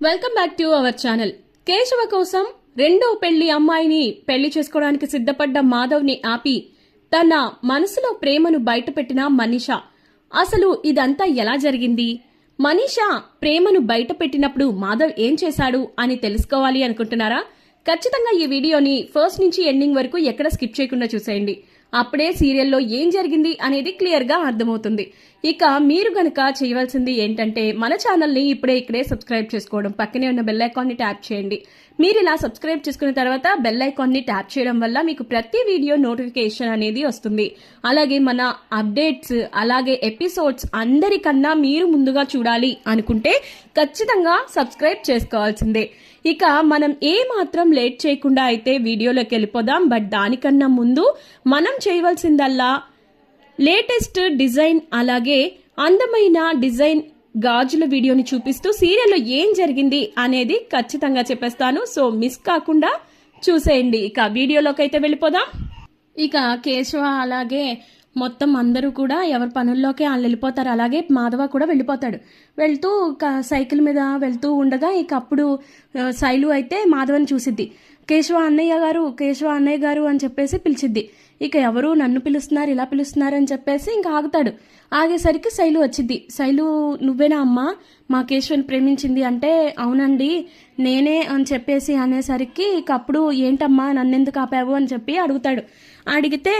Welcome back to our channel. Keshava కోసం రెండో పెళ్లి అమ్మాయిని పెళ్లి చేసుకోవడానికి సిద్ధపడ్డ మాధవ్ని ఆపి తన మనసులో ప్రేమను బయటపెట్టిన మనీషా. అసలు ఇదంతా ఎలా జరిగింది? మనీషా ప్రేమను బయటపెట్టినప్పుడు మాధవ్ ఏం చేశాడు అని తెలుసుకోవాలి అనుకుంటున్నారా? ఖచ్చితంగా ఈ వీడియోని ఫస్ట్ నుంచి ఎండింగ్ వరకు ఎక్కడ స్కిప్ చేయకుండా చూసేయండి. అప్పుడే సీరియల్లో ఏం జరిగింది అనేది క్లియర్గా అర్థమవుతుంది. ఇక మీరు గనక చేయవలసింది ఏంటంటే మన ఛానల్ని ఇక్కడే సబ్స్క్రైబ్ చేసుకోవడం, పక్కనే ఉన్న బెల్ ఐకాన్ని ట్యాప్ చేయండి. మీరు ఇలా సబ్స్క్రైబ్ చేసుకున్న తర్వాత బెల్ ఐకాన్ని ట్యాప్ చేయడం వల్ల మీకు ప్రతి వీడియో నోటిఫికేషన్ అనేది వస్తుంది. అలాగే మన అప్డేట్స్ అలాగే ఎపిసోడ్స్ అందరికన్నా మీరు ముందుగా చూడాలి అనుకుంటే ఖచ్చితంగా సబ్స్క్రైబ్ చేసుకోవాల్సిందే. ఇక మనం ఏ మాత్రం లేట్ చేయకుండా అయితే వీడియోలోకి వెళ్ళిపోదాం. బట్ దానికన్నా ముందు మనం చేయవలసిందల్లా లేటెస్ట్ డిజైన్ అలాగే అందమైన డిజైన్ గాజుల వీడియోని చూపిస్తూ సీరియల్లో ఏం జరిగింది అనేది ఖచ్చితంగా చెప్పేస్తాను. సో మిస్ కాకుండా చూసేయండి. ఇక వీడియోలోకి అయితే వెళ్ళిపోదాం. ఇక కేశవ అలాగే మొత్తం అందరూ కూడా ఎవరి పనుల్లోకి వాళ్ళు వెళ్ళిపోతారు. అలాగే మాధవ కూడా వెళ్ళిపోతాడు. వెళ్తూ సైకిల్ మీద వెళ్తూ ఉండగా ఇక అప్పుడు శైలు అయితే మాధవని చూసిద్ది. కేశవ అన్నయ్య గారు అని చెప్పేసి పిలిచిద్ది. ఇక ఎవరు నన్ను పిలుస్తున్నారు ఇలా పిలుస్తున్నారు అని చెప్పేసి ఇంకా ఆగుతాడు. ఆగేసరికి శైలు వచ్చింది. శైలు నువ్వేనా అమ్మా మా కేశవని ప్రేమించింది అంటే అవునండి నేనే అని చెప్పేసి అనేసరికి ఇక అప్పుడు ఏంటమ్మా నన్నెందుకు ఆపావు అని చెప్పి అడుగుతాడు. అడిగితే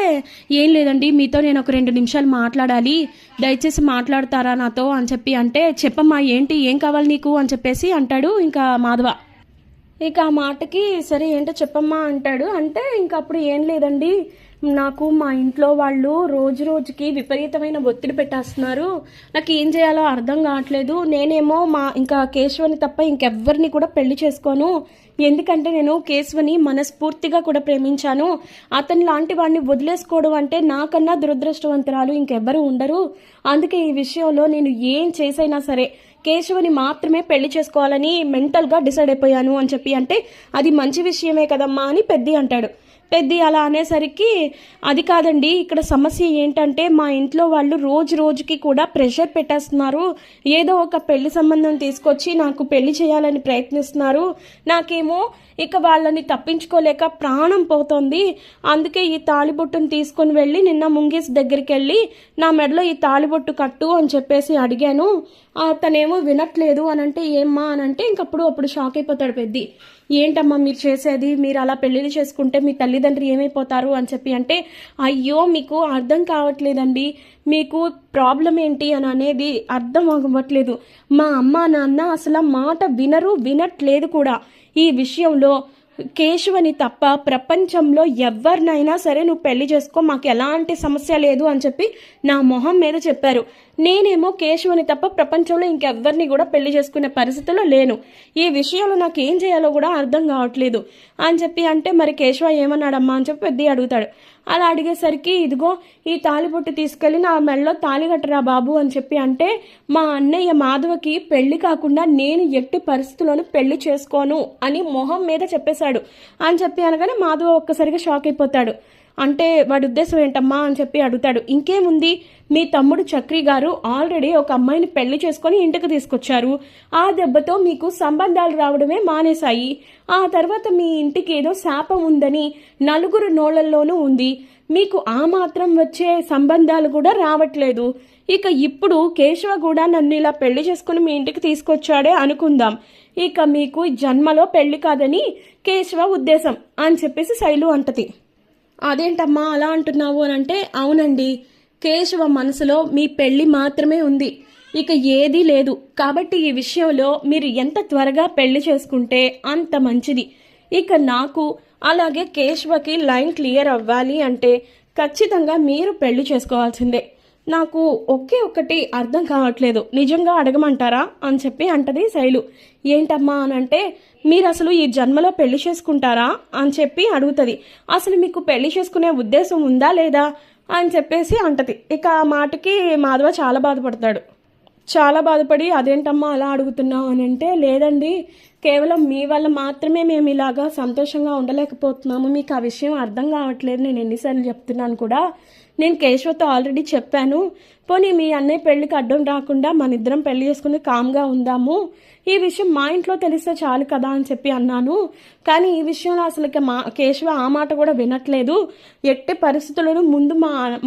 ఏం లేదండి మీతో నేను ఒక 2 నిమిషాలు మాట్లాడాలి, దయచేసి మాట్లాడతారా నాతో అని చెప్పి అంటే చెప్పమ్మా ఏంటి ఏం కావాలి నీకు అని చెప్పేసి అంటాడు ఇంకా మాధవ. ఇక ఆ మాటకి సరే ఏంటో చెప్పమ్మా అంటాడు. అంటే ఇంక అప్పుడు ఏం లేదండి నాకు మా ఇంట్లో వాళ్ళు రోజుకి విపరీతమైన ఒత్తిడి పెట్టేస్తున్నారు, నాకు ఏం చేయాలో అర్థం కావట్లేదు. నేనేమో ఇంకా కేశవని తప్ప ఇంకెవ్వరిని కూడా పెళ్లి చేసుకోను, ఎందుకంటే నేను కేశవని మనస్ఫూర్తిగా కూడా ప్రేమించాను. అతని లాంటి వాడిని వదిలేసుకోవడం అంటే నాకన్నా దురదృష్టవంతురాలు ఇంకెవ్వరూ ఉండరు. అందుకే ఈ విషయంలో నేను ఏం చేసైనా సరే కేశవని మాత్రమే పెళ్లి చేసుకోవాలని మెంటల్గా డిసైడ్ అయిపోయాను అని చెప్పి అంటే అది మంచి విషయమే కదమ్మా అని పెద్ది అంటాడు. పెద్ది అలా అనేసరికి అది కాదండి ఇక్కడ సమస్య ఏంటంటే మా ఇంట్లో వాళ్ళు రోజుకి కూడా ప్రెషర్ పెట్టేస్తున్నారు, ఏదో ఒక పెళ్లి సంబంధం తీసుకొచ్చి నాకు పెళ్లి చేయాలని ప్రయత్నిస్తున్నారు. నాకేమో ఇక వాళ్ళని తప్పించుకోలేక ప్రాణం పోతోంది. అందుకే ఈ తాళిబొట్టును తీసుకొని వెళ్ళి నిన్న ముంగీస్ దగ్గరికి వెళ్ళి నా మెడలో ఈ తాళిబొట్టు కట్టు అని చెప్పేసి అడిగాను. తనేమో వినట్లేదు అని అంటే ఏమ్మా అని అంటే అప్పుడు షాక్ అయిపోతాడు పెద్ది. ఏంటమ్మా మీరు చేసేది, మీరు అలా పెళ్లిళ్ళు చేసుకుంటే మీ తల్లిదండ్రులు ఏమైపోతారు అని చెప్పి అంటే అయ్యో మీకు అర్థం కావట్లేదండి, మీకు ప్రాబ్లం ఏంటి అని అనేది అర్థం అవ్వట్లేదు. మా అమ్మ నాన్న అసలు మాట వినట్లేదు కూడా. ఈ విషయంలో కేశవని తప్ప ప్రపంచంలో ఎవరినైనా సరే నువ్వు పెళ్లి చేసుకో, మాకు ఎలాంటి సమస్య లేదు అని చెప్పి నా మొహం మీద చెప్పారు. నేనేమో కేశవని తప్ప ప్రపంచంలో ఇంకెవ్వరిని కూడా పెళ్లి చేసుకునే పరిస్థితిలో లేను. ఈ విషయంలో నాకు ఏం చేయాలో కూడా అర్థం కావట్లేదు అని చెప్పి అంటే మరి కేశవ ఏమన్నాడమ్మా అని చెప్పి పెద్ద అడుగుతాడు. అలా అడిగేసరికి ఇదిగో ఈ తాళిబొట్టు తీసుకెళ్ళి నా మెడలో తాళి కట్టరా బాబు అని చెప్పి అంటే మా అన్నయ్య మాధవకి పెళ్లి కాకుండా నేను ఎట్టి పరిస్థితుల్లోనూ పెళ్లి చేసుకోను అని మొహం మీద చెప్పేశాడు అని చెప్పి అనగానే మాధవ ఒక్కసారిగా షాక్ అయిపోతాడు. అంటే వాడి ఉద్దేశం ఏంటమ్మా అని చెప్పి అడుగుతాడు. ఇంకేముంది మీ తమ్ముడు చక్రి గారు ఆల్రెడీ ఒక అమ్మాయిని పెళ్లి చేసుకొని ఇంటికి తీసుకొచ్చారు. ఆ దెబ్బతో మీకు సంబంధాలు రావడమే మానేశాయి. ఆ తర్వాత మీ ఇంటికి ఏదో శాపం ఉందని నలుగురు నోళ్లలోనూ ఉంది. మీకు ఆ మాత్రం వచ్చే సంబంధాలు కూడా రావట్లేదు. ఇక ఇప్పుడు కేశవ కూడా నన్ను ఇలా పెళ్లి చేసుకుని మీ ఇంటికి తీసుకొచ్చాడే అనుకుందాం. ఇక మీకు జన్మలో పెళ్లి కాదని కేశవ ఉద్దేశం అని చెప్పేసి శైలు అంటది. అదేంటమ్మా అలా అంటున్నావు అని అంటే అవునండి కేశవ మనసులో మీ పెళ్లి మాత్రమే ఉంది, ఇక ఏదీ లేదు. కాబట్టి ఈ విషయంలో మీరు ఎంత త్వరగా పెళ్లి చేసుకుంటే అంత మంచిది. ఇక నాకు అలాగే కేశవకి లైన్ క్లియర్ అవ్వాలి అంటే ఖచ్చితంగా మీరు పెళ్లి చేసుకోవాల్సిందే. నాకు ఒక్కటి అర్థం కావట్లేదు, నిజంగా అడగమంటారా అని చెప్పి అంటది శైలు. ఏంటమ్మా అని అంటే మీరు అసలు ఈ జన్మలో పెళ్లి చేసుకుంటారా అని చెప్పి అడుగుతుంది. అసలు మీకు పెళ్లి చేసుకునే ఉద్దేశం ఉందా లేదా అని చెప్పేసి అంటది. ఇక ఆ మాటకి మాధవ చాలా బాధపడతాడు. చాలా బాధపడి అదేంటమ్మా అలా అడుగుతున్నావు అని అంటే లేదండి కేవలం మీ వల్ల మాత్రమే మేము ఇలాగా సంతోషంగా ఉండలేకపోతున్నాము, మీకు ఆ విషయం అర్థం కావట్లేదు, నేను ఎన్నిసార్లు చెప్తున్నాను కూడా. నేను కేశవతో ఆల్రెడీ చెప్పాను పోనీ మీ అన్నయ్య పెళ్లికి అడ్డం రాకుండా మన ఇద్దరం పెళ్లి చేసుకుని కామ్గా ఉందాము, ఈ విషయం మా ఇంట్లో తెలిస్తే చాలు కదా అని చెప్పి అన్నాను. కానీ ఈ విషయంలో అసలు కేశవ ఆ మాట కూడా వినట్లేదు. ఎట్టి పరిస్థితులను ముందు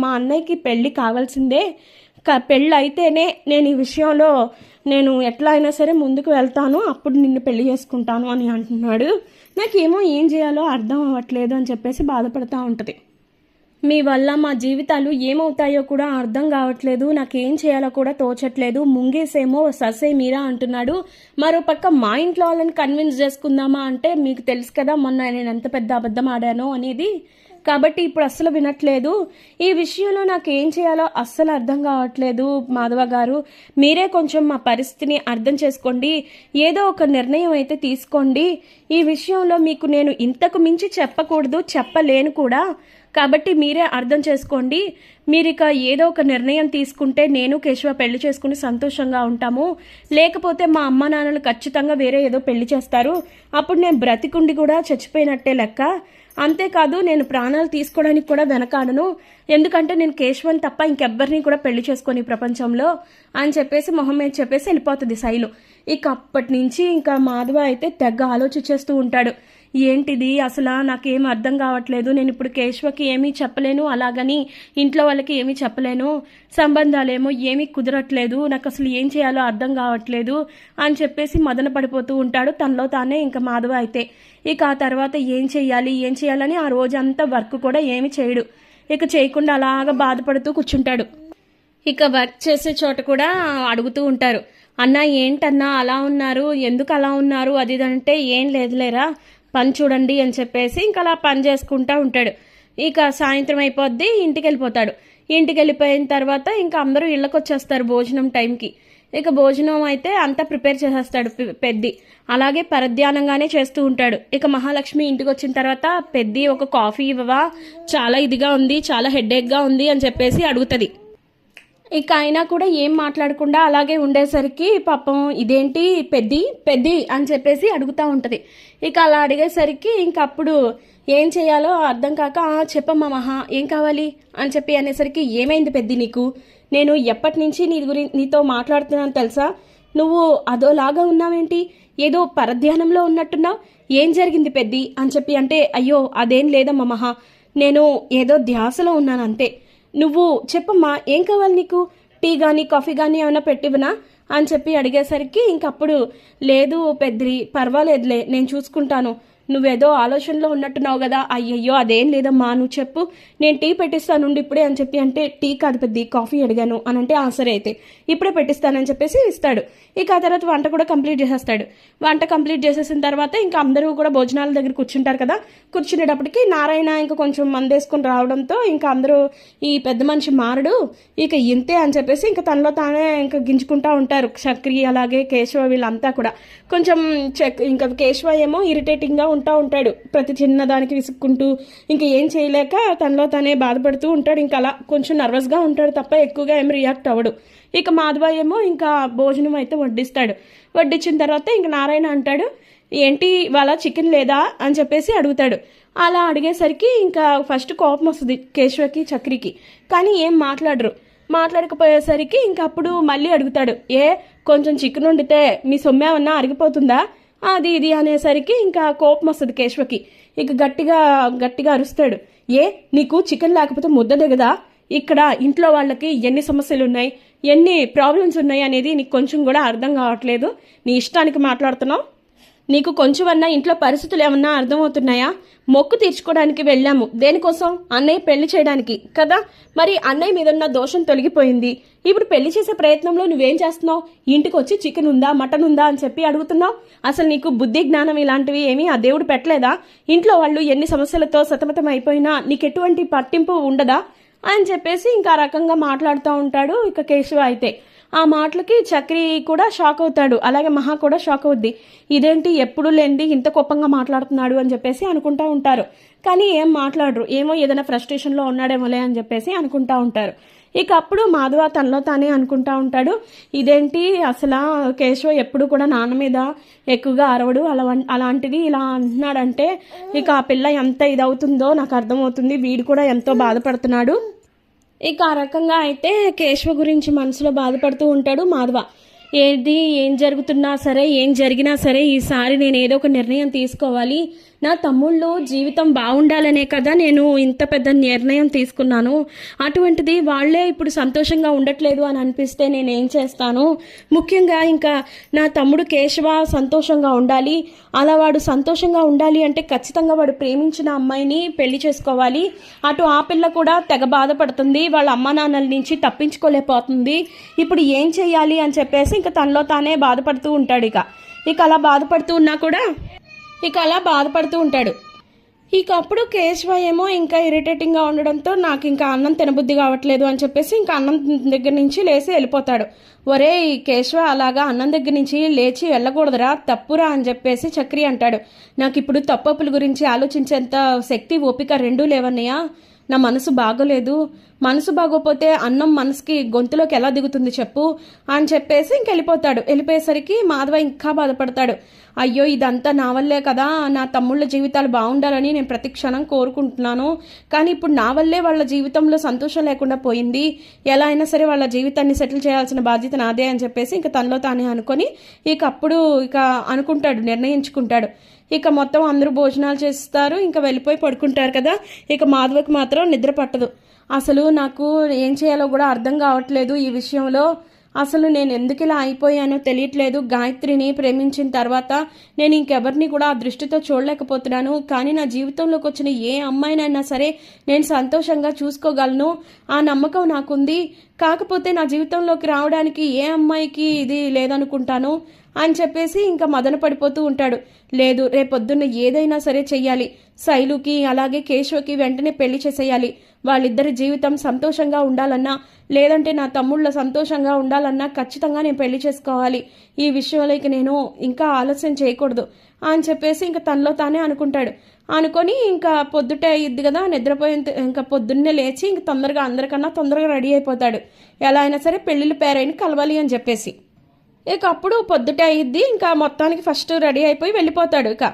మా అన్నయ్యకి పెళ్లి కావాల్సిందే, పెళ్ళి అయితేనే నేను ఈ విషయంలో నేను ఎట్లా అయినా సరే ముందుకు వెళ్తాను, అప్పుడు నిన్ను పెళ్లి చేసుకుంటాను అని అంటున్నాడు. నాకేమో ఏం చేయాలో అర్థం అవ్వట్లేదు అని చెప్పేసి బాధపడుతూ ఉంటుంది. మీ వల్ల మా జీవితాలు ఏమవుతాయో కూడా అర్థం కావట్లేదు, నాకేం చేయాలో కూడా తోచట్లేదు, ముంగేసేమో ససే మీరా అంటున్నాడు. మరోపక్క మా ఇంట్లో వాళ్ళని కన్విన్స్ చేసుకుందామా అంటే మీకు తెలుసు కదా మొన్న నేను ఎంత పెద్ద అబద్ధం ఆడానో అనేది, కాబట్టి ఇప్పుడు అస్సలు వినట్లేదు. ఈ విషయంలో నాకు ఏం చేయాలో అస్సలు అర్థం కావట్లేదు మాధవ గారు, మీరే కొంచెం మా పరిస్థితిని అర్థం చేసుకోండి, ఏదో ఒక నిర్ణయం అయితే తీసుకోండి. ఈ విషయంలో మీకు నేను ఇంతకు మించి చెప్పకూడదు, చెప్పలేను కూడా, కాబట్టి మీరే అర్థం చేసుకోండి. మీరిక ఏదో ఒక నిర్ణయం తీసుకుంటే నేను కేశవ పెళ్లి చేసుకుని సంతోషంగా ఉంటాము, లేకపోతే మా అమ్మ నాన్నలు ఖచ్చితంగా వేరే ఏదో పెళ్లి చేస్తారు, అప్పుడు నేను బ్రతికుండి కూడా చచ్చిపోయినట్టే లెక్క. అంతేకాదు నేను ప్రాణాలు తీసుకోవడానికి కూడా వెనకాడను, ఎందుకంటే నేను కేశవన్ తప్ప ఇంకెవ్వరిని కూడా పెళ్లి చేసుకొని ప్రపంచంలో అని చెప్పేసి మొహం మీద చెప్పేసి వెళ్ళిపోతుంది శైలు. ఇక అప్పటి నుంచి ఇంకా మాధవ అయితే తెగ ఆలోచించేస్తూ ఉంటాడు. ఏంటిది అసలు నాకేం అర్థం కావట్లేదు, నేను ఇప్పుడు కేశవకి ఏమీ చెప్పలేను, అలాగని ఇంట్లో వాళ్ళకి ఏమీ చెప్పలేను, సంబంధాలేమో ఏమీ కుదరట్లేదు, నాకు అసలు ఏం చేయాలో అర్థం కావట్లేదు అని చెప్పేసి మదన పడిపోతూ ఉంటాడు తనలో తానే. ఇంకా మాధవ అయితే ఇక ఆ తర్వాత ఏం చేయాలని ఆ రోజంతా వర్క్ కూడా ఏమి చేయడు, ఇక చేయకుండా అలాగా బాధపడుతూ కూర్చుంటాడు. ఇక వర్క్ చేసే చోట కూడా అడుగుతూ ఉంటారు, అన్నా ఏంటన్నా అలా ఉన్నారు, ఎందుకు అలా ఉన్నారు అది అంటే, ఏం లేదులేరా పని చూడండి అని చెప్పేసి ఇంకా అలా పని చేసుకుంటూ ఉంటాడు. ఇక సాయంత్రం అయిపోద్ది, ఇంటికి వెళ్ళిపోతాడు. ఇంటికి వెళ్ళిపోయిన తర్వాత ఇంకా అందరూ ఇళ్ళకి వచ్చేస్తారు భోజనం టైంకి. ఇక భోజనం అయితే అంతా ప్రిపేర్ చేసేస్తాడు పెద్ది, అలాగే పరధ్యానంగానే చేస్తూ ఉంటాడు. ఇక మహాలక్ష్మి ఇంటికి వచ్చిన తర్వాత పెద్ది ఒక కాఫీ ఇవ్వవా, చాలా ఇదిగా ఉంది, చాలా హెడేక్గా ఉంది అని చెప్పేసి అడుగుతుంది. ఇక అయినా కూడా ఏం మాట్లాడకుండా అలాగే ఉండేసరికి పాపం ఇదేంటి పెద్ది అని చెప్పేసి అడుగుతూ ఉంటుంది. ఇక అలా అడిగేసరికి ఇంక అప్పుడు ఏం చేయాలో అర్థం కాక చెప్పమ్మా మహా ఏం కావాలి అని చెప్పి అనేసరికి, ఏమైంది పెద్ది నీకు, నేను ఎప్పటి నుంచి నీతో మాట్లాడుతున్నాను తెలుసా, నువ్వు అదోలాగా ఉన్నావేంటి, ఏదో పరధ్యానంలో ఉన్నట్టున్నావు, ఏం జరిగింది పెద్ది అని చెప్పి అంటే, అయ్యో అదేం లేదమ్మా మహా, నేను ఏదో ధ్యాసలో ఉన్నాను అంతే, నువ్వు చెప్పమ్మా ఏం కావాలి నీకు, టీ కానీ కాఫీ కానీ ఏమైనా పెట్టివనా అని చెప్పి అడిగేసరికి ఇంకప్పుడు లేదు పెద్ది పర్వాలేదులే నేను చూసుకుంటాను, నువ్వేదో ఆలోచనలో ఉన్నట్టున్నావు కదా, అయ్యయ్యో అదేం లేదమ్మా నువ్వు చెప్పు నేను టీ పెట్టిస్తానుండి ఇప్పుడే అని చెప్పి అంటే, టీ కాదు పెద్ది కాఫీ అడిగాను అని అంటే, సరే అయితే ఇప్పుడే పెట్టిస్తానని చెప్పేసి ఇస్తాడు. ఇక ఆ తర్వాత వంట కూడా కంప్లీట్ చేసేస్తాడు. వంట కంప్లీట్ చేసేసిన తర్వాత ఇంకా అందరూ కూడా భోజనాల దగ్గర కూర్చుంటారు కదా, కూర్చునేటప్పటికి నారాయణ ఇంకా కొంచెం మందేసుకుని రావడంతో ఇంకా అందరూ ఈ పెద్ద మనిషి మారడు ఇక ఇంతే అని చెప్పేసి ఇంకా తనలో తానే ఇంకా గింజుకుంటా ఉంటారు. చక్రి అలాగే కేశవ వీళ్ళంతా కూడా కొంచెం ఇంకా కేశవ ఏమో ఇరిటేటింగ్గా ఉంటాడు, ప్రతి చిన్నదానికి విసుక్కుంటూ ఇంకా ఏం చేయలేక తనలో తానే బాధపడుతూ ఉంటాడు. ఇంకా అలా కొంచెం నర్వస్గా ఉంటాడు తప్ప ఎక్కువగా ఏం రియాక్ట్ అవ్వడు. ఇక మాధవ ఏమో ఇంకా భోజనం అయితే వడ్డిస్తాడు. వడ్డించిన తర్వాత ఇంక నారాయణ అంటాడు, ఏంటి వాళ్ళ చికెన్ లేదా అని చెప్పేసి అడుగుతాడు. అలా అడిగేసరికి ఇంకా ఫస్ట్ కోపం వస్తుంది కేశవకి చక్రికి, కానీ ఏం మాట్లాడకపోయేసరికి ఇంక అప్పుడు మళ్ళీ అడుగుతాడు, కొంచెం చికెన్ వండితే మీ సొమ్మేమన్నా అరిగిపోతుందా అది ఇది అనేసరికి ఇంకా కోపం వస్తుంది కేశవకి. ఇక గట్టిగా అరుస్తాడు, నీకు చికెన్ లేకపోతే ముద్ద దిగదా, ఇక్కడ ఇంట్లో వాళ్ళకి ఎన్ని సమస్యలు ఉన్నాయి, ఎన్ని ప్రాబ్లమ్స్ ఉన్నాయి అనేది నీకు కొంచెం కూడా అర్థం కావట్లేదు, నీ ఇష్టానికి మాట్లాడుతున్నావు, నీకు కొంచెమన్నా ఇంట్లో పరిస్థితులు ఏమన్నా అర్థమవుతున్నాయా, మొక్కు తీర్చుకోవడానికి వెళ్ళాము దేనికోసం, అన్నయ్య పెళ్లి చేయడానికి కదా, మరి అన్నయ్య మీద ఉన్న దోషం తొలగిపోయింది, ఇప్పుడు పెళ్లి చేసే ప్రయత్నంలో నువ్వేం చేస్తున్నావు, ఇంటికి వచ్చి చికెన్ ఉందా మటన్ ఉందా అని చెప్పి అడుగుతున్నావు, అసలు నీకు బుద్ధి జ్ఞానం ఇలాంటివి ఏమీ ఆ దేవుడు పెట్టలేదా, ఇంట్లో వాళ్ళు ఎన్ని సమస్యలతో సతమతం అయిపోయినా నీకు ఎటువంటి పట్టింపు ఉండదా అని చెప్పేసి ఇంకా రకంగా మాట్లాడుతూ ఉంటాడు. ఇక కేశవ అయితే ఆ మాటలకి చక్రి కూడా షాక్ అవుతాడు, అలాగే మహా కూడా షాక్ అవుద్ది, ఇదేంటి ఎప్పుడు లేనిది ఇంత కోపంగా మాట్లాడుతున్నాడు అని చెప్పేసి అనుకుంటా ఉంటారు. కానీ ఏం మాట్లాడరు, ఏమో ఏదైనా ఫ్రస్ట్రేషన్లో ఉన్నాడేమోలే అని చెప్పేసి అనుకుంటా ఉంటారు. ఇక అప్పుడు మాధవ తనలో తానే అనుకుంటా ఉంటాడు, ఇదేంటి అసలు కేశవ ఎప్పుడు కూడా నాన్న మీద ఎక్కువగా అరవడు, అలాంటిది ఇలా అంటున్నాడంటే ఇక ఆ పిల్ల ఎంత ఇదవుతుందో నాకు అర్థమవుతుంది, వీడు కూడా ఎంతో బాధపడుతున్నాడు, ఇక ఆ రకంగా అయితే కేశవ గురించి మనసులో బాధపడుతూ ఉంటాడు మాధవ. ఏం జరుగుతున్నా సరే, ఏం జరిగినా సరే ఈసారి నేను ఏదో ఒక నిర్ణయం తీసుకోవాలి. నా తమ్ముళ్ళు జీవితం బాగుండాలనే కదా నేను ఇంత పెద్ద నిర్ణయం తీసుకున్నాను. అటువంటిది వాళ్ళే ఇప్పుడు సంతోషంగా ఉండట్లేదు అని అనిపిస్తే నేనేం చేస్తాను? ముఖ్యంగా ఇంకా నా తమ్ముడు కేశవ సంతోషంగా ఉండాలి. అలా వాడు సంతోషంగా ఉండాలి అంటే ఖచ్చితంగా వాడు ప్రేమించిన అమ్మాయిని పెళ్లి చేసుకోవాలి. అటు ఆ పిల్ల కూడా తెగ బాధపడుతుంది, వాళ్ళ అమ్మా నాన్నల నుంచి తప్పించుకోలేకపోతుంది. ఇప్పుడు ఏం చెయ్యాలి అని చెప్పేసి ఇంకా తనలో తానే బాధపడుతూ ఉంటాడు. ఇక అలా బాధపడుతూ ఉన్నా కూడా అలా బాధపడుతూ ఉంటాడు. ఇక అప్పుడు కేశవ ఏమో ఇంకా ఇరిటేటింగ్గా ఉండడంతో నాకు ఇంకా అన్నం తినబుద్ధి కావట్లేదు అని చెప్పేసి ఇంకా అన్నం దగ్గర నుంచి లేచి వెళ్ళిపోతాడు. ఒరే కేశవ, అలాగా అన్నం దగ్గర నుంచి లేచి వెళ్ళకూడదురా, తప్పురా అని చెప్పేసి చక్రి అంటాడు. నాకు ఇప్పుడు తప్పప్పుల గురించి ఆలోచించేంత శక్తి ఓపిక రెండూ లేవన్నయ్యా. నా మనసు బాగోలేదు. మనసు బాగోపోతే అన్నం మనసుకి గొంతులోకి ఎలా దిగుతుంది చెప్పు అని చెప్పేసి ఇంకెళ్ళిపోతాడు. వెళ్ళిపోయేసరికి మాధవ ఇంకా బాధపడతాడు. అయ్యో ఇదంతా నా వల్లే కదా, నా తమ్ముళ్ళ జీవితాలు బాగుండాలని నేను ప్రతి క్షణం కోరుకుంటున్నాను. కానీ ఇప్పుడు నా వల్లే వాళ్ళ జీవితంలో సంతోషం లేకుండా పోయింది. ఎలా అయినా సరే వాళ్ళ జీవితాన్ని సెటిల్ చేయాల్సిన బాధ్యత నాదే అని చెప్పేసి ఇంకా తనలో తానే అనుకొని అప్పుడు అనుకుంటాడు, నిర్ణయించుకుంటాడు. ఇక మొత్తం అందరూ భోజనాలు చేస్తారు, ఇంకా వెళ్ళిపోయి పడుకుంటారు కదా. ఇక మాధవకి మాత్రం నిద్ర పట్టదు. అసలు నాకు ఏం చేయాలో కూడా అర్థం కావట్లేదు ఈ విషయంలో. అసలు నేను ఎందుకు ఇలా అయిపోయానో తెలియట్లేదు. గాయత్రిని ప్రేమించిన తర్వాత నేను ఇంకెవరిని కూడా ఆ దృష్టితో చూడలేకపోతున్నాను. కానీ నా జీవితంలోకి వచ్చిన ఏ అమ్మాయినైనా సరే నేను సంతోషంగా చూసుకోగలను, ఆ నమ్మకం నాకుంది. కాకపోతే నా జీవితంలోకి రావడానికి ఏ అమ్మాయికి ఇది లేదనుకుంటాను అని చెప్పేసి ఇంకా మదన పడిపోతూ ఉంటాడు. లేదు, రేపొద్దున్న ఏదైనా సరే చెయ్యాలి. శైలుకి అలాగే కేశవకి వెంటనే పెళ్లి చేసేయాలి. వాళ్ళిద్దరి జీవితం సంతోషంగా ఉండాలన్నా, లేదంటే నా తమ్ముళ్ళ సంతోషంగా ఉండాలన్నా ఖచ్చితంగా నేను పెళ్లి చేసుకోవాలి. ఈ విషయంలో నేను ఇంకా ఆలస్యం చేయకూడదు అని చెప్పేసి ఇంకా తనలో తానే అనుకుంటాడు. అనుకొని ఇంకా పొద్దుటే అయ్యిద్ది కదా, నిద్రపోయిన ఇంకా పొద్దున్నే లేచి ఇంక తొందరగా అందరికన్నా తొందరగా రెడీ అయిపోతాడు. ఎలా అయినా సరే పెళ్ళిళ్ళ పేరైన కలవాలి అని చెప్పేసి. ఇక అప్పుడు పొద్దుటే అయ్యిద్ది. ఇంకా మొత్తానికి ఫస్ట్ రెడీ అయిపోయి వెళ్ళిపోతాడు. ఇక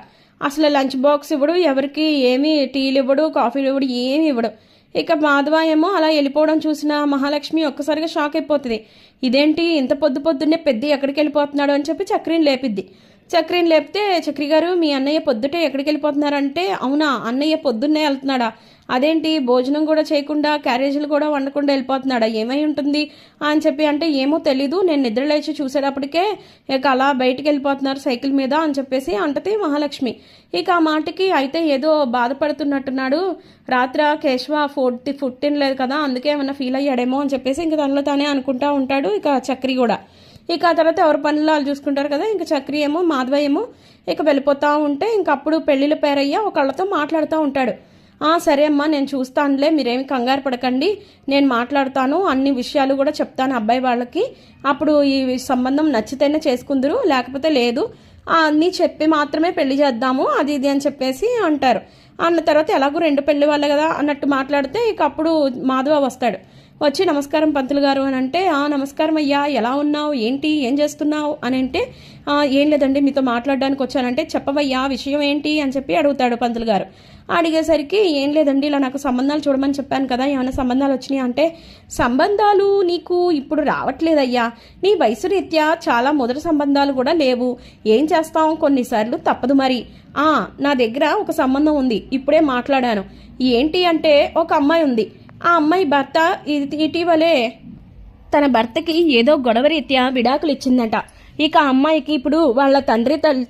అసలు లంచ్ బాక్స్ ఇవ్వడు, ఎవరికి ఏమి టీలు ఇవ్వడు, కాఫీలు ఇవ్వడు, ఏమి ఇవ్వడు. ఇక మాధవ ఏమో అలా వెళ్ళిపోవడం చూసిన మహాలక్ష్మి ఒక్కసారిగా షాక్ అయిపోతుంది. ఇదేంటి ఇంత పొద్దున్నే పెద్ద ఎక్కడికి వెళ్ళిపోతున్నాడు అని చెప్పి చక్రిని లేపిద్ది. చక్రిని లేపితే, చక్రి గారు మీ అన్నయ్య పొద్దుటే ఎక్కడికి వెళ్ళిపోతున్నారంటే, అవునా అన్నయ్య పొద్దున్నే వెళ్తున్నాడా, అదేంటి భోజనం కూడా చేయకుండా క్యారేజీలు కూడా వండకుండా వెళ్ళిపోతున్నాడా, ఏమై ఉంటుంది అని చెప్పి అంటే, ఏమో తెలీదు, నేను నిద్ర లేచి చూసేటప్పటికే ఇక అలా బయటికి వెళ్ళిపోతున్నారు సైకిల్ మీద అని చెప్పేసి అంటది మహాలక్ష్మి. ఇక ఆ మాటకి అయితే ఏదో బాధపడుతున్నట్టున్నాడు. రాత్ర కేశవ ఫుడ్ తినలేదు కదా, అందుకే ఏమన్నా ఫీల్ అయ్యాడేమో అని చెప్పేసి ఇంకా తనలో తానే అనుకుంటా ఉంటాడు. ఇక చక్రి కూడా ఇక ఆ తర్వాత ఎవరి పనులు వాళ్ళు చూసుకుంటారు కదా. ఇంకా చక్రి ఏమో మాధవ ఏమో ఇక వెళ్ళిపోతూ ఉంటే ఇంకప్పుడు పెళ్ళిళ్ళ పేరయ్య ఒకళ్ళతో మాట్లాడుతూ ఉంటాడు. సరే అమ్మా, నేను చూస్తానులే, మీరేమి కంగారు పడకండి, నేను మాట్లాడతాను, అన్ని విషయాలు కూడా చెప్తాను అబ్బాయి వాళ్ళకి, అప్పుడు ఈ సంబంధం నచ్చితేనే చేసుకుందరు, లేకపోతే లేదు, అన్నీ చెప్పి మాత్రమే పెళ్లి చేద్దాము అది ఇది అని చెప్పేసి అంటారు. అన్న తర్వాత ఎలాగో రెండు పెళ్లి వాళ్ళే కదా అన్నట్టు మాట్లాడితే ఇక అప్పుడు మాధవ వస్తాడు. వచ్చి నమస్కారం పంతులు గారు అని అంటే, నమస్కారం అయ్యా, ఎలా ఉన్నావు, ఏంటి, ఏం చేస్తున్నావు అని అంటే, ఏం లేదండి మీతో మాట్లాడడానికి వచ్చానంటే, చెప్పవయ్యా విషయం ఏంటి అని చెప్పి అడుగుతాడు పంతులు గారు. అడిగేసరికి ఏం లేదండి, ఇలా నాకు సంబంధాలు చూడమని చెప్పాను కదా, ఏమైనా సంబంధాలు వచ్చినాయి అంటే, సంబంధాలు నీకు ఇప్పుడు రావట్లేదయ్యా, నీ వయసు రీత్యా చాలా మొదటి సంబంధాలు కూడా లేవు, ఏం చేస్తాం, కొన్నిసార్లు తప్పదు మరి. నా దగ్గర ఒక సంబంధం ఉంది, ఇప్పుడే మాట్లాడాను. ఏంటి అంటే, ఒక అమ్మాయి ఉంది, ఆ అమ్మాయి భర్త ఇటీవలే తన భర్తకి ఏదో గొడవ రీత్యా విడాకులు ఇచ్చిందట. ఇక ఆ అమ్మాయికి ఇప్పుడు వాళ్ళ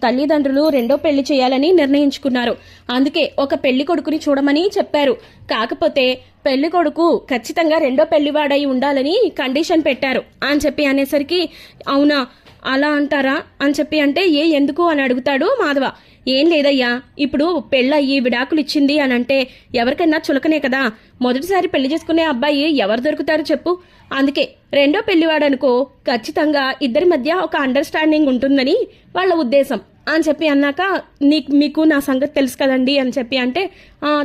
తల్లిదండ్రులు రెండో పెళ్లి చేయాలని నిర్ణయించుకున్నారు. అందుకే ఒక పెళ్లి కొడుకుని చూడమని చెప్పారు. కాకపోతే పెళ్లి కొడుకు ఖచ్చితంగా రెండో పెళ్లివాడై ఉండాలని కండిషన్ పెట్టారు అని చెప్పి అనేసరికి, అవునా అలా అంటారా అని చెప్పి అంటే, ఎందుకు అని అడుగుతాడు మాధవ. ఏం లేదయ్యా, ఇప్పుడు పెళ్ళయ్యి విడాకులు ఇచ్చింది అని అంటే ఎవరికైనా చులకనే కదా, మొదటిసారి పెళ్లి చేసుకునే అబ్బాయి ఎవరు దొరుకుతారు చెప్పు, అందుకే రెండో పెళ్లివాడనుకో ఖచ్చితంగా ఇద్దరి మధ్య ఒక అండర్స్టాండింగ్ ఉంటుందని వాళ్ళ ఉద్దేశం అని చెప్పి అన్నాక, మీకు నా సంగతి తెలుసు కదండి అని చెప్పి అంటే,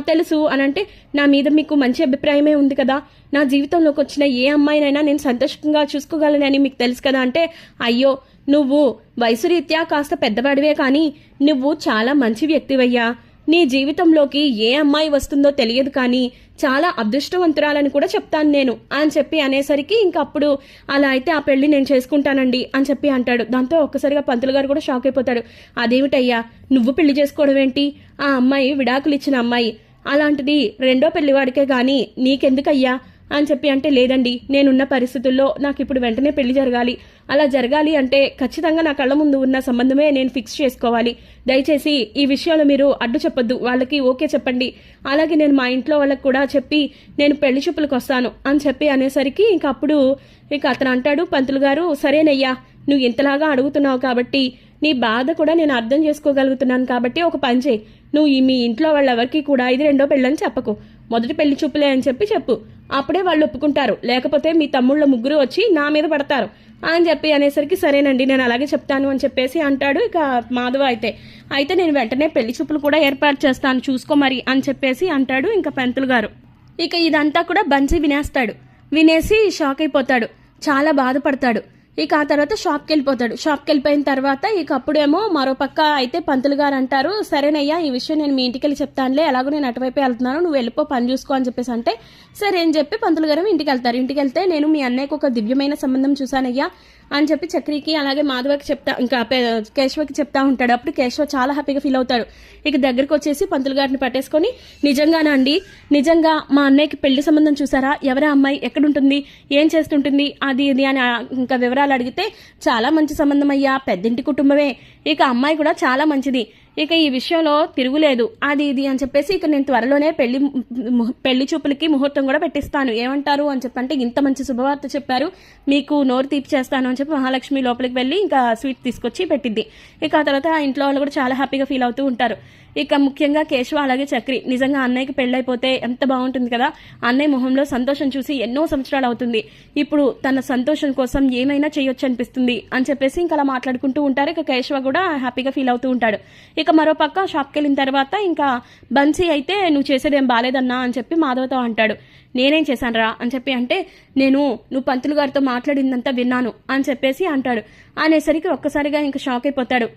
తెలుసు అని అంటే, నా మీద మీకు మంచి అభిప్రాయమే ఉంది కదా, నా జీవితంలోకి వచ్చిన ఏ అమ్మాయినైనా నేను సంతోషంగా చూసుకోగలనని మీకు తెలుసు కదా అంటే, అయ్యో నువ్వు వయసు రీత్యా కాస్త పెద్దవాడివే కానీ నువ్వు చాలా మంచి వ్యక్తివయ్యా, నీ జీవితంలోకి ఏ అమ్మాయి వస్తుందో తెలియదు కానీ చాలా అదృష్టవంతురాలని కూడా చెప్తాను నేను అని చెప్పి అనేసరికి ఇంకప్పుడు అలా అయితే ఆ పెళ్లి నేను చేసుకుంటానండి అని చెప్పి అంటాడు. దాంతో ఒక్కసారిగా పంతులు గారు కూడా షాక్ అయిపోతాడు. అదేమిటయ్యా నువ్వు పెళ్లి చేసుకోవడం ఏంటి? ఆ అమ్మాయి విడాకులు ఇచ్చిన అమ్మాయి, అలాంటిది రెండో పెళ్లివాడికే గాని నీకెందుకయ్యా అని చెప్పి అంటే, లేదండి నేనున్న పరిస్థితుల్లో నాకు ఇప్పుడు వెంటనే పెళ్లి జరగాలి, అలా జరగాలి అంటే ఖచ్చితంగా నా కళ్ళ ముందు ఉన్న సంబంధమే నేను ఫిక్స్ చేసుకోవాలి, దయచేసి ఈ విషయంలో మీరు అడ్డు చెప్పొద్దు, వాళ్ళకి ఓకే చెప్పండి, అలాగే నేను మా ఇంట్లో వాళ్ళకి కూడా చెప్పి నేను పెళ్లి చూపులకు వస్తాను అని చెప్పి అనేసరికి ఇంకప్పుడు అతను అంటాడు, పంతులు గారు సరేనయ్యా నువ్వు ఇంతలాగా అడుగుతున్నావు కాబట్టి నీ బాధ కూడా నేను అర్థం చేసుకోగలుగుతున్నాను కాబట్టి ఒక పని చేయి, నువ్వు మీ ఇంట్లో వాళ్ళెవరికి కూడా ఇది రెండో పెళ్ళని చెప్పకు, మొదటి పెళ్లి చూపులే అని చెప్పు, అప్పుడే వాళ్ళు ఒప్పుకుంటారు, లేకపోతే మీ తమ్ముళ్ళ ముగ్గురు వచ్చి నా మీద పడతారు అని చెప్పి అనేసరికి సరేనండి నేను అలాగే చెప్తాను అని చెప్పేసి అంటాడు. ఇక మాధవ అయితే నేను వెంటనే పెళ్లి చూపులు కూడా ఏర్పాటు చేస్తాను చూసుకో మరి అని చెప్పేసి అంటాడు. ఇంకా పంతులు గారు ఇక ఇదంతా కూడా బన్సీ వినేసి షాక్ అయిపోతాడు, చాలా బాధపడతాడు. ఇక ఆ తర్వాత షాప్కి వెళ్ళిపోయిన తర్వాత ఇక అప్పుడేమో మరో పక్క అయితే పంతులు గారు అంటారు, సరేనయ్యా ఈ విషయం నేను మీ ఇంటికి వెళ్ళి చెప్తానులే, ఎలాగో నేను అటువైపు వెళ్తున్నాను నువ్వు వెళ్ళిపో పని చూసుకో అని చెప్పేసి అంటే సరే అని చెప్పి పంతులు గారు ఇంటికి వెళ్తారు. ఇంటికి వెళ్తే నేను మీ అన్నయ్యకు ఒక దివ్యమైన సంబంధం చూశానయ్యా అని చెప్పి చక్రికి అలాగే మాధవకి చెప్తా, ఇంకా కేశవకి చెప్తా ఉంటాడు. అప్పుడు కేశవ చాలా హ్యాపీగా ఫీల్ అవుతాడు. ఇక దగ్గరికి వచ్చేసి పంతులు గారిని పట్టేసుకొని, నిజంగానా అండి, నిజంగా మా అన్నయ్యకి పెళ్లి సంబంధం చూసారా, ఎవరా అమ్మాయి, ఎక్కడుంటుంది, ఏం చేస్తుంటుంది, అది ఇది అని ఇంకా వివరాలు అడిగితే చాలా మంచి సంబంధం అయ్యా, పెద్దింటి కుటుంబమే, ఇక అమ్మాయి కూడా చాలా మంచిది, ఇక ఈ విషయంలో తిరుగులేదు, అది ఇది అని చెప్పేసి ఇక నేను త్వరలోనే పెళ్లి చూపులకి ముహూర్తం కూడా పెట్టిస్తాను, ఏమంటారు అని చెప్పంటే ఇంత మంచి శుభవార్త చెప్పారు, మీకు నోరు తీపి చేస్తాను అని చెప్పి మహాలక్ష్మి లోపలికి వెళ్ళి ఇంకా స్వీట్ తీసుకొచ్చి పెట్టింది. ఇక ఆ తర్వాత ఆ ఇంట్లో వాళ్ళు కూడా చాలా హ్యాపీగా ఫీల్ అవుతూ ఉంటారు. ఇక ముఖ్యంగా కేశవ అలాగే చక్రి, నిజంగా అన్నయ్యకి పెళ్ళైపోతే ఎంత బాగుంటుంది కదా, అన్నయ్య మొహంలో సంతోషం చూసి ఎన్నో సంవత్సరాలు అవుతుంది, ఇప్పుడు తన సంతోషం కోసం ఏమైనా చేయొచ్చు అనిపిస్తుంది అని చెప్పేసి ఇంకా అలా మాట్లాడుకుంటూ ఉంటారు. ఇక కేశవ కూడా హ్యాపీగా ఫీల్ అవుతూ ఉంటాడు. ఇక మరో పక్క షాప్కి వెళ్ళిన తర్వాత ఇంకా బన్సీ అయితే నువ్వు చేసేదేం బాలేదన్నా అని చెప్పి మాధవతో అంటాడు. నేనేం చేశానరా అని చెప్పి అంటే, నువ్వు పంతులు గారితో మాట్లాడిందంతా విన్నాను అని చెప్పేసి అంటాడు. అనేసరికి ఒక్కసారిగా ఇంకా షాక్ అయిపోతాడు.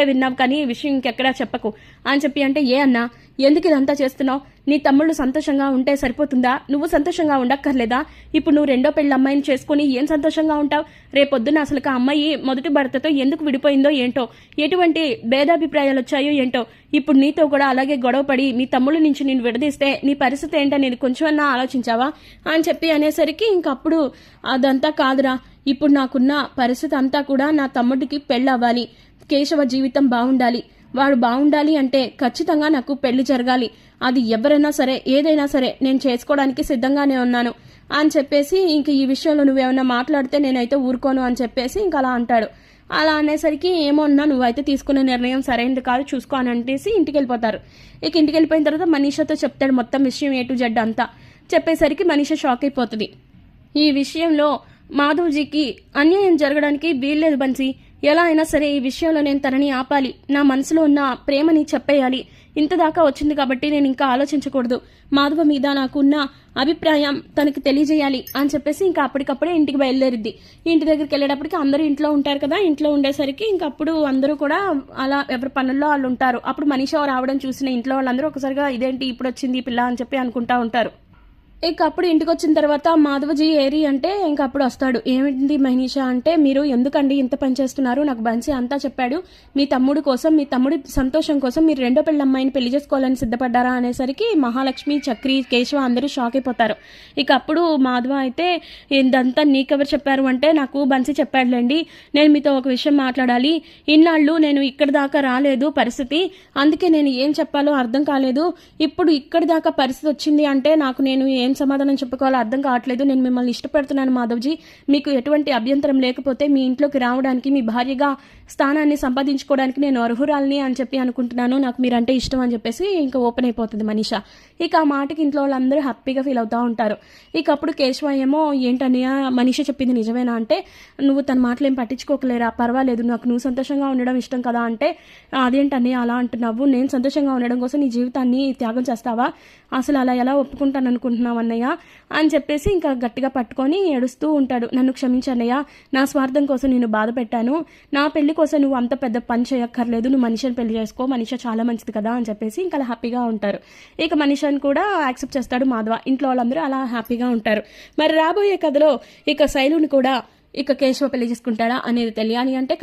విన్నావు కానీ ఈ విషయం ఇంకెక్కడా చెప్పకు అని చెప్పి అంటే, ఏ అన్నా ఎందుకు ఇదంతా చేస్తున్నావు, నీ తమ్ముళ్ళు సంతోషంగా ఉంటే సరిపోతుందా, నువ్వు సంతోషంగా ఉండక్కర్లేదా, ఇప్పుడు నువ్వు రెండో పెళ్లి అమ్మాయిని చేసుకుని ఏం సంతోషంగా ఉంటావు, రేపొద్దున అసలు ఆ అమ్మాయి మొదటి భర్తతో ఎందుకు విడిపోయిందో ఏంటో, ఎటువంటి భేదాభిప్రాయాలు వచ్చాయో ఏంటో, ఇప్పుడు నీతో కూడా అలాగే గొడవపడి మీ తమ్ముళ్ళ నుంచి నేను విడదీస్తే నీ పరిస్థితి ఏంటనేది కొంచెమన్నా ఆలోచించావా అని చెప్పి అనేసరికి ఇంకప్పుడు అదంతా కాదురా, ఇప్పుడు నాకున్న పరిస్థితి అంతా కూడా నా తమ్ముడికి పెళ్ళవ్వాలి, కేశవ జీవితం బాగుండాలి, వాడు బాగుండాలి అంటే ఖచ్చితంగా నాకు పెళ్లి జరగాలి, అది ఎవరైనా సరే ఏదైనా సరే నేను చేసుకోవడానికి సిద్ధంగానే ఉన్నాను అని చెప్పేసి ఇంక ఈ విషయంలో నువ్వేమన్నా మాట్లాడితే నేనైతే ఊరుకోను అని చెప్పేసి ఇంక అలా అంటాడు. అలా అనేసరికి ఏమన్నా నువ్వైతే తీసుకునే నిర్ణయం సరైనది కాదు చూసుకో అని అంటేసి ఇంటికి వెళ్ళిపోతారు. ఇక ఇంటికి వెళ్ళిపోయిన తర్వాత మనీషాతో చెప్తాడు మొత్తం విషయం A to Z అంతా. చెప్పేసరికి మనీషా షాక్ అయిపోతుంది. ఈ విషయంలో మాధవ్జీకి అన్యాయం జరగడానికి వీల్లేదు బన్సీ, ఎలా అయినా సరే ఈ విషయంలో నేను తనని ఆపాలి, నా మనసులో ఉన్న ప్రేమని చెప్పేయాలి, ఇంతదాకా వచ్చింది కాబట్టి నేను ఇంకా ఆలోచించకూడదు, మాధవ మీద నాకున్న అభిప్రాయం తనకి తెలియజేయాలి అని చెప్పేసి ఇంకా అప్పటికప్పుడే ఇంటికి బయలుదేరిద్ది. ఇంటి దగ్గరికి వెళ్ళేటప్పటికి అందరూ ఇంట్లో ఉంటారు కదా, ఇంట్లో ఉండేసరికి ఇంకప్పుడు అందరూ కూడా అలా ఎవరి పనుల్లో వాళ్ళు ఉంటారు. అప్పుడు మనీషా రావడం చూసిన ఇంట్లో వాళ్ళందరూ ఒకసారిగా ఇదేంటి ఇప్పుడు వచ్చింది పిల్ల అని చెప్పి అనుకుంటా ఉంటారు. ఇక అప్పుడు ఇంటికి వచ్చిన తర్వాత మాధవజీ ఏరి అంటే ఇంక అప్పుడు వస్తాడు. ఏమిటి మనీషా అంటే, మీరు ఎందుకండి ఇంత పని చేస్తున్నారు, నాకు బన్సీ అంతా చెప్పాడు, మీ తమ్ముడు కోసం మీ తమ్ముడి సంతోషం కోసం మీరు రెండో పెళ్లి అమ్మాయిని పెళ్లి చేసుకోవాలని సిద్ధపడ్డారా అనేసరికి మహాలక్ష్మి చక్రి కేశవ అందరూ షాక్ అయిపోతారు. ఇక అప్పుడు మాధవ అయితే ఇదంతా నీకెవరు చెప్పారు అంటే, నాకు బన్సీ చెప్పాడులేండి, నేను మీతో ఒక విషయం మాట్లాడాలి, ఇన్నాళ్ళు నేను ఇక్కడి దాకా రాలేదు పరిస్థితి, అందుకే నేను ఏం చెప్పాలో అర్థం కాలేదు, ఇప్పుడు ఇక్కడి దాకా పరిస్థితి వచ్చింది అంటే నాకు నేను ఏం సమాధానం చెప్పుకోవాలో అర్థం కావట్లేదు, నేను మిమ్మల్ని ఇష్టపడుతున్నాను మాధవ్జీ, మీకు ఎటువంటి అభ్యంతరం లేకపోతే మీ ఇంట్లోకి రావడానికి మీ భార్యగా స్థానాన్ని సంపాదించుకోవడానికి నేను అర్హురాలని అని చెప్పి అనుకుంటున్నాను, నాకు మీరంటే ఇష్టం అని చెప్పేసి ఇంకా ఓపెన్ అయిపోతుంది మనీషా. ఇక ఆ మాటకి ఇంట్లో వాళ్ళందరూ హ్యాపీగా ఫీల్ అవుతూ ఉంటారు. ఇక అప్పుడు కేశవ ఏమో ఏంటన్నయ్య మనీషా చెప్పింది నిజమేనా అంటే, నువ్వు తన మాటలు ఏం పట్టించుకోకలేరా, పర్వాలేదు, నాకు నువ్వు సంతోషంగా ఉండడం ఇష్టం కదా అంటే, అదేంటన్నయ్య అలా అంటున్నావు, నేను సంతోషంగా ఉండడం కోసం నీ జీవితాన్ని త్యాగం చేస్తావా, అసలు అలా ఎలా ఒప్పుకుంటాను అనుకుంటున్నావు చేసుకున్నావు అన్నయ్య అని చెప్పేసి ఇంకా గట్టిగా పట్టుకొని ఏడుస్తూ ఉంటాడు. నన్ను క్షమించన్నయ్య, నా స్వార్థం కోసం నేను బాధ పెట్టాను, నా పెళ్లి కోసం నువ్వు అంత పెద్ద పని చేయక్కర్లేదు, నువ్వు మనిషిని పెళ్లి చేసుకో, మనిషి చాలా మంచిది కదా అని చెప్పేసి ఇంకా హ్యాపీగా ఉంటారు. ఇక మనిషిని కూడా యాక్సెప్ట్ చేస్తాడు మాధవ. ఇంట్లో వాళ్ళందరూ అలా హ్యాపీగా ఉంటారు. మరి రాబోయే కథలో ఇక శైలుని కూడా ఇక కేశవ పెళ్లి చేసుకుంటాడా అనేది తెలియాలి అంటే